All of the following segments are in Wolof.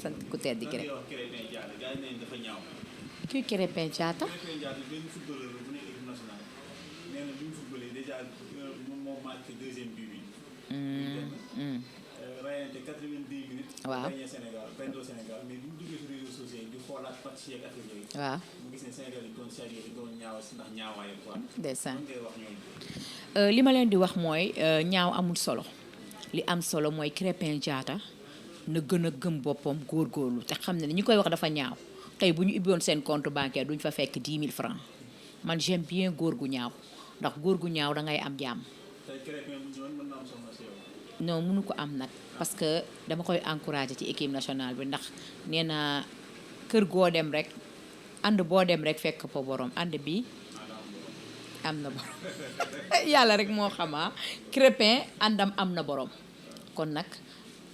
sant ku tedd gi rek. kuy Krépin Diatta. waaw. waaw. ndeysaan. li ma leen di wax mooy ñaaw amul solo li am solo mooy Krépin Diatta na gën a gëm boppam góorgóorlu te xam ne ñi koy wax dafa ñaaw tey bu ñu ubbiwoon seen compte bancaire duñ fa fekk 10 000 francs man j'aime bien góor gu ñaaw ndax góor gu ñaaw da ngay am jàmm. non mënu ko am nag parce que dama koy encourager ci équipe nationale bi ndax nee na kër goo dem rek ànd boo dem rek fekk fa borom ànd bi am na borom yàlla rek moo xamaa Krépin àndam am na borom kon nag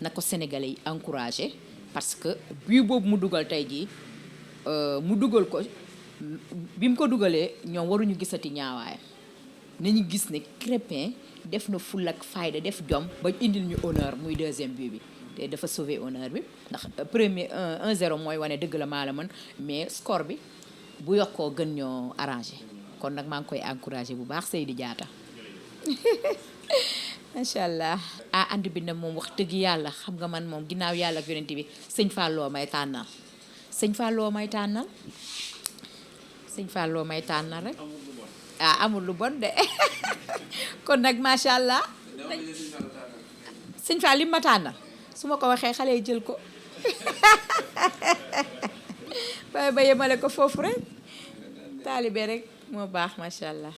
na ko sénégalais yi encourager parce que bii boobu mu dugal tey jii mu dugal ko bi mu ko dugalee ñoom waruñu gisati ñaawaayam nañu gis ne Krépin def na ful ak fayda def jom ba indil ñu honneur muy deuxième but bi te dafa sauver honneur bi ndax premier 1-0 mooy wane dëgg la maa la mën mais score bi bu yokkoo gën ñoo arrangé kon nag maa ngi koy encouragé bu baax Seydi Diatta macha allah. ànd bi nag moom wax dëgg yàlla xam nga man moom ginnaaw yàlla ak yonent bi sëñ Falloo may tànnal sëñ Falloo may tànnal sëñ Falloo may tànnal rek. amul lu bon de kon nag macha allah sëñ Fall li ma tànnal su ma ko waxee xale yi jël ko ba yemale ko foofu rek taalibe rek moo baax macha allah.